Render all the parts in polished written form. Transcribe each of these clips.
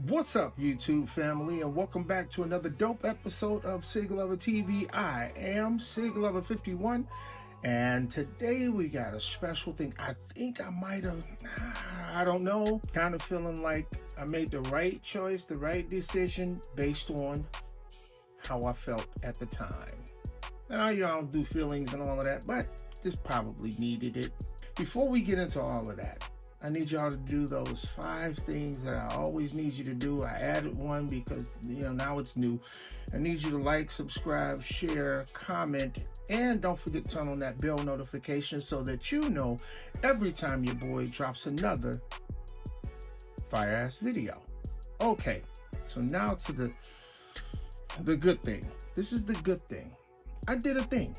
What's up, YouTube family, and welcome back to another dope episode of SigLoverTV. I am SigLover51, and today we got a special thing. I think I might have, I don't know, kind of feeling like I made the right choice, the right decision based on how I felt at the time. And I don't do feelings and all of that, but this probably needed it. Before we get into all of that, I need y'all to do those 5 things that I always need you to do. I added one because, now it's new. I need you to like, subscribe, share, comment, and don't forget to turn on that bell notification so that you know every time your boy drops another fire-ass video. Okay, so now to the good thing. This is the good thing. I did a thing.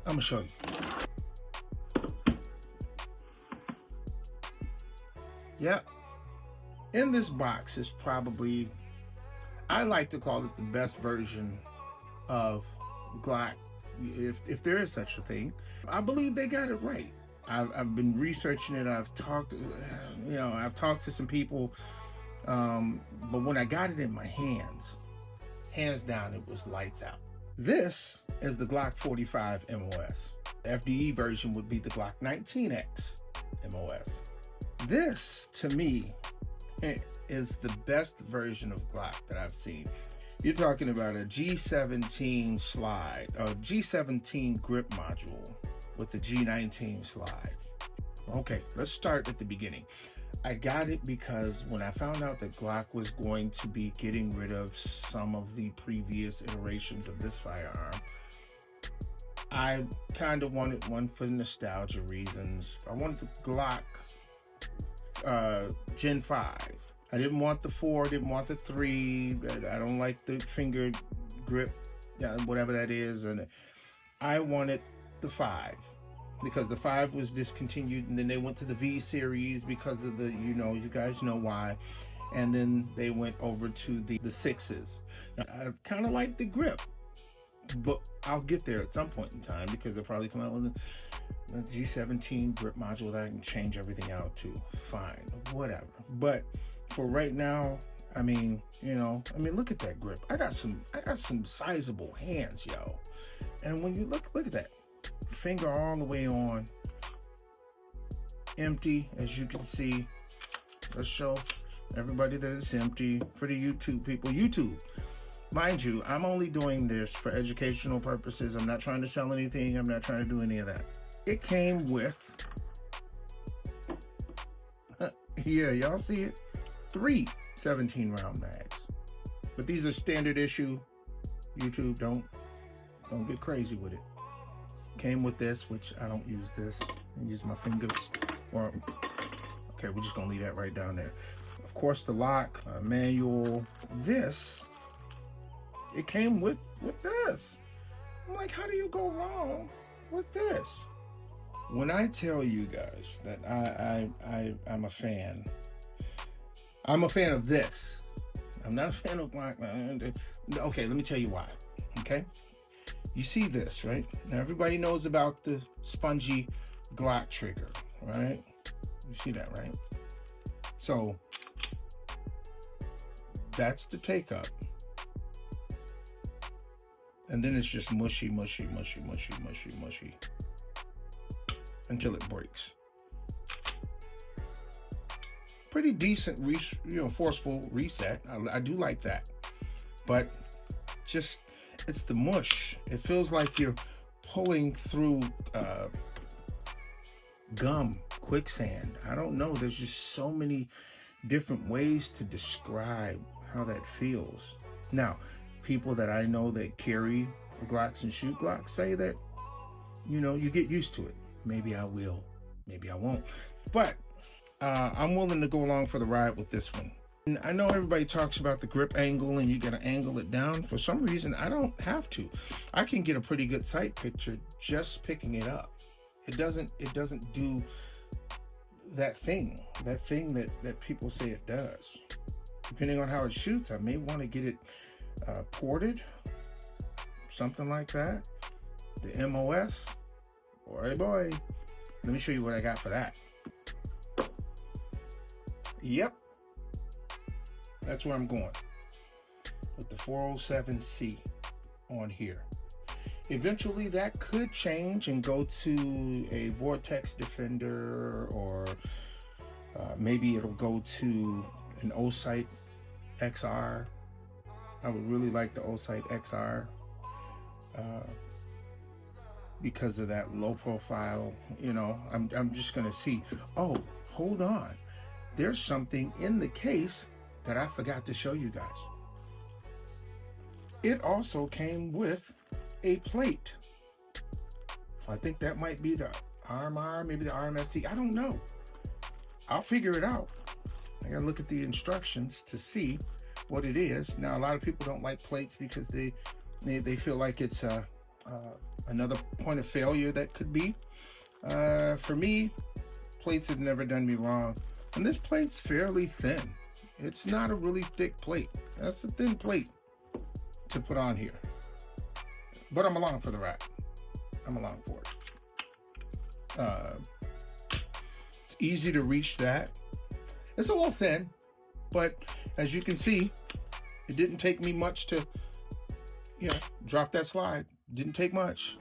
I'm gonna show you. Yep. In this box is probably, I like to call it the best version of Glock, if there is such a thing. I believe they got it right. I've been researching it. I've talked to some people, but when I got it in my hands down, it was lights out. This is the Glock 45 MOS. The FDE version would be the Glock 19X MOS. This, to me, is the best version of Glock that I've seen. You're talking about a G17 slide, a G17 grip module with the G19 slide. Okay, let's start at the beginning. I got it because when I found out that Glock was going to be getting rid of some of the previous iterations of this firearm, I kind of wanted one for nostalgia reasons. I wanted the Glock Gen 5. I didn't want the 4, didn't want the 3. I don't like the finger grip, whatever that is. And I wanted the 5 because the 5 was discontinued, and then they went to the V series because of the, you guys know why. And then they went over to the 6s. Now, I kind of like the grip, but I'll get there at some point in time because they'll probably come out with a G17 grip module that I can change everything out to. Fine, whatever. But for right now, I mean, look at that grip. I got some sizable hands, yo. And when you look at that finger all the way on, empty, as you can see. Let's show everybody that it's empty for the YouTube people. YouTube. Mind you, I'm only doing this for educational purposes. I'm not trying to sell anything. I'm not trying to do any of that. It came with, yeah, y'all see it? 3 17-round mags. But these are standard issue. YouTube, don't get crazy with it. Came with this, which I don't use this. I use my fingers. Okay, we're just gonna leave that right down there. Of course, the lock, manual. This, it came with this. I'm like, how do you go wrong with this? When I tell you guys that I'm a fan of this. I'm not a fan of Glock. Okay, let me tell you why. Okay, you see this, right? Now everybody knows about the spongy Glock trigger, right? You see that, right? So that's the take up. And then it's just mushy until it breaks. Pretty decent, forceful reset. I do like that. But just, it's the mush. It feels like you're pulling through gum, quicksand. I don't know. There's just so many different ways to describe how that feels. Now, people that I know that carry the Glocks and shoot Glocks say that, you get used to it. Maybe I will, maybe I won't. But I'm willing to go along for the ride with this one. And I know everybody talks about the grip angle and you gotta angle it down. For some reason, I don't have to. I can get a pretty good sight picture just picking it up. It doesn't do that thing that people say it does. Depending on how it shoots, I may want to get it ported, something like that. The MOS, boy, let me show you what I got for that. Yep, That's where I'm going with the 407C on here. Eventually that could change and go to a Vortex Defender, or maybe it'll go to an O-Sight XR. I would really like the O-Sight XR because of that low profile. You know, I'm just gonna see. Oh, hold on. There's something in the case that I forgot to show you guys. It also came with a plate. I think that might be the RMR, maybe the RMSC. I don't know. I'll figure it out. I gotta look at the instructions to see what it is. Now, a lot of people don't like plates because they feel like it's another point of failure that could be. For me, plates have never done me wrong. And this plate's fairly thin. It's not a really thick plate. That's a thin plate to put on here. But I'm along for the ride. I'm along for it. It's easy to reach that. It's a little thin, but as you can see, it didn't take me much to, you know, drop that slide. Didn't take much,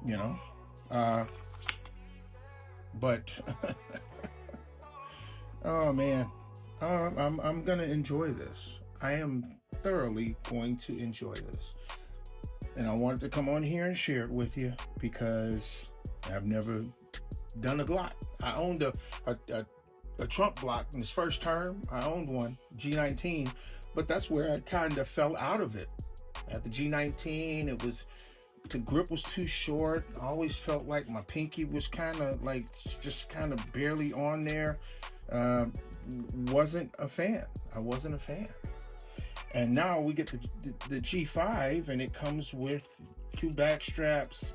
you know. But oh man, I'm gonna enjoy this. I am thoroughly going to enjoy this, and I wanted to come on here and share it with you because I've never done a Glock. I owned a Trump Glock in his first term. I owned one, G19, but that's where I kind of fell out of it. At the G19, the grip was too short. I always felt like my pinky was kind of like just kind of barely on there. Wasn't a fan. I wasn't a fan. And now we get the G5, and it comes with 2 back straps,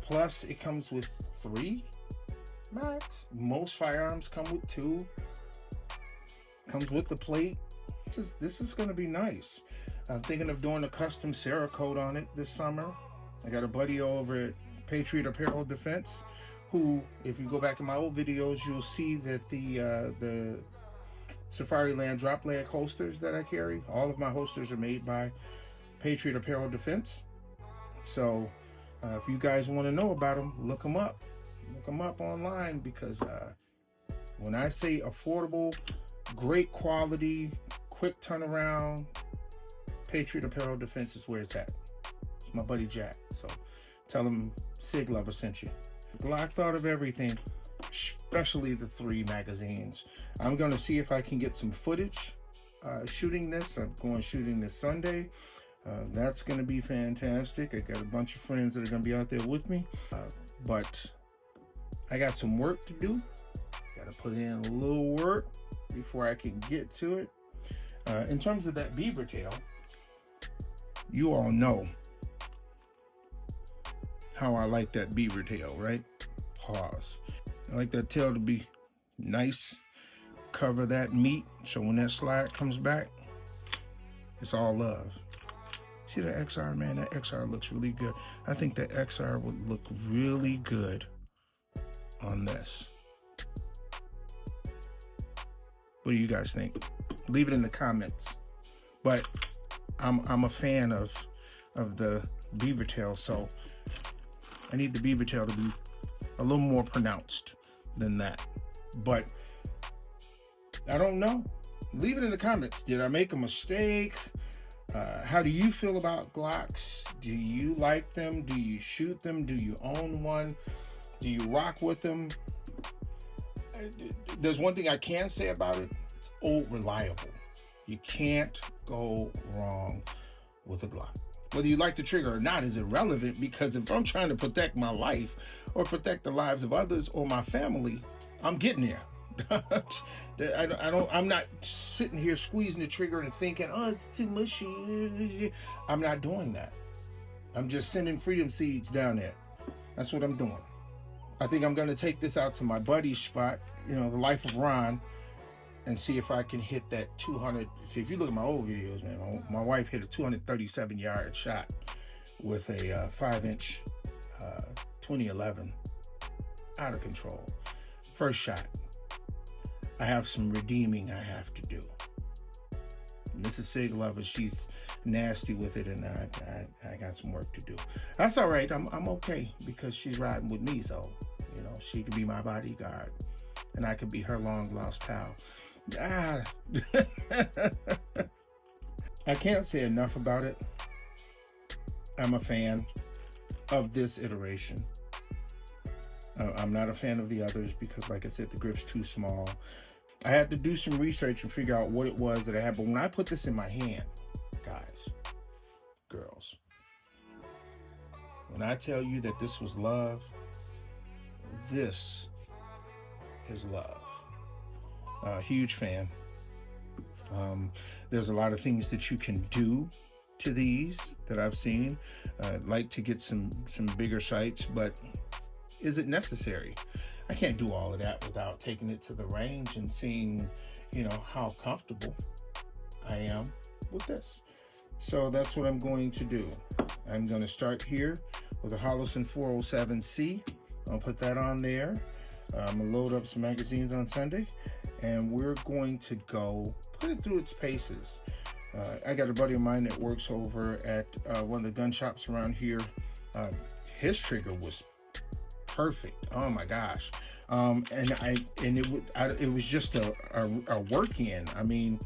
plus it comes with 3 max. Most firearms come with 2. Comes with the plate. This is going to be nice. I'm thinking of doing a custom Cerakote on it this summer. I got a buddy over at Patriot Apparel Defense who, if you go back in my old videos, you'll see that the Safariland drop leg holsters that I carry, all of my holsters are made by Patriot Apparel Defense. So if you guys want to know about them, look them up. Look them up online, because when I say affordable, great quality, quick turnaround, Patriot Apparel Defense is where it's at. It's my buddy Jack. So tell him Sig Lover sent you. Glock thought of everything, especially the 3 magazines. I'm going to see if I can get some footage shooting this. I'm going shooting this Sunday. That's going to be fantastic. I got a bunch of friends that are going to be out there with me. But I got some work to do. Got to put in a little work before I can get to it. In terms of that beaver tail, you all know how I like that beaver tail, right? Pause. I like that tail to be nice, cover that meat, so when that slide comes back, it's all love. See the XR, man? That XR looks really good. I think that XR would look really good on this. What do you guys think? Leave it in the comments. But I'm a fan of the beaver tail, so I need the beaver tail to be a little more pronounced than that. But I don't know. Leave it in the comments. Did I make a mistake? How do you feel about Glocks? Do you like them? Do you shoot them? Do you own one? Do you rock with them? There's one thing I can say about it. It's old reliable. You can't go wrong with a Glock. Whether you like the trigger or not is irrelevant, because if I'm trying to protect my life or protect the lives of others or my family, I'm getting there. I'm not sitting here squeezing the trigger and thinking, oh, it's too mushy. I'm not doing that. I'm just sending freedom seeds down there. That's what I'm doing. I think I'm going to take this out to my buddy's spot, the Life of Ron, and see if I can hit that 200. See, if you look at my old videos, man, my wife hit a 237-yard shot with a 5-inch 2011. Out of control. First shot. I have some redeeming I have to do. Mrs. Sig Lover, she's nasty with it, and I got some work to do. That's all right. I'm okay because she's riding with me, so you know she could be my bodyguard, and I could be her long lost pal. Ah. I can't say enough about it. I'm a fan of this iteration. I'm not a fan of the others because, like I said, the grip's too small. I had to do some research and figure out what it was that I had. But when I put this in my hand, guys, girls, when I tell you that this was love, this is love. Huge fan. There's a lot of things that you can do to these that I've seen. I'd like to get some bigger sights, but is it necessary? I can't do all of that without taking it to the range and seeing, you know, how comfortable I am with this. So that's what I'm going to do. I'm going to start here with a Holosun 407C. I'll put that on there. I'm going to load up some magazines on Sunday, and we're going to go put it through its paces. I got a buddy of mine that works over at one of the gun shops around here. His trigger was perfect. Oh my gosh. And it was just a work in. I mean,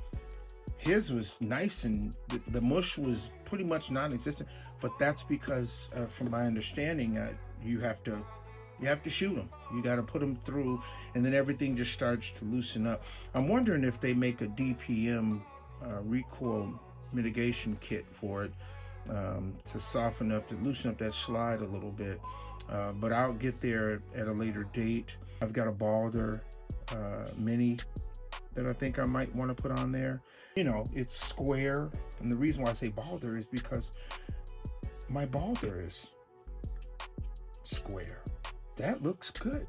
his was nice, and the mush was pretty much non-existent, but that's because from my understanding, you have to shoot them. You got to put them through, and then everything just starts to loosen up. I'm wondering if they make a DPM recoil mitigation kit for it to soften up, to loosen up that slide a little bit. But I'll get there at a later date. I've got a Balder Mini that I think I might want to put on there. You know, it's square, and the reason why I say Balder is because my Balder is square. That looks good.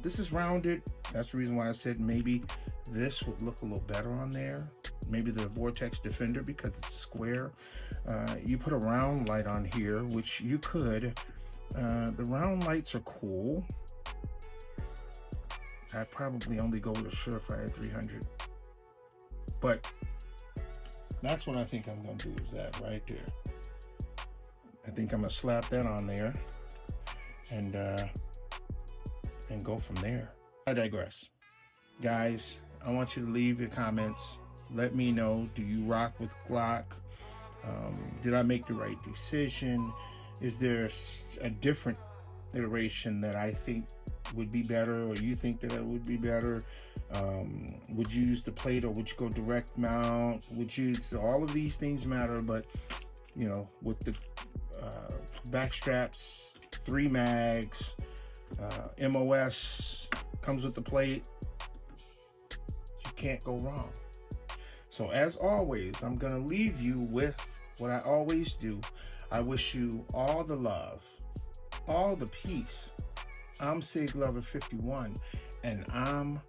This is rounded. That's the reason why I said maybe this would look a little better on there. Maybe the Vortex Defender because it's square. You put a round light on here, which you could. The round lights are cool. I'd probably only go with a Surefire 300. But that's what I think I'm going to do, is that right there. I think I'm going to slap that on there and go from there. I digress. Guys, I want you to leave your comments. Let me know, do you rock with Glock? Did I make the right decision? Is there a different iteration that I think would be better, or you think that it would be better? Would you use the plate, or would you go direct mount? So all of these things matter, but you know, with the back straps, 3 mags, MOS comes with the plate, you can't go wrong. So as always, I'm gonna leave you with what I always do. I wish you all the love, all the peace. I'm SigLover51, and I'm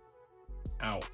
out.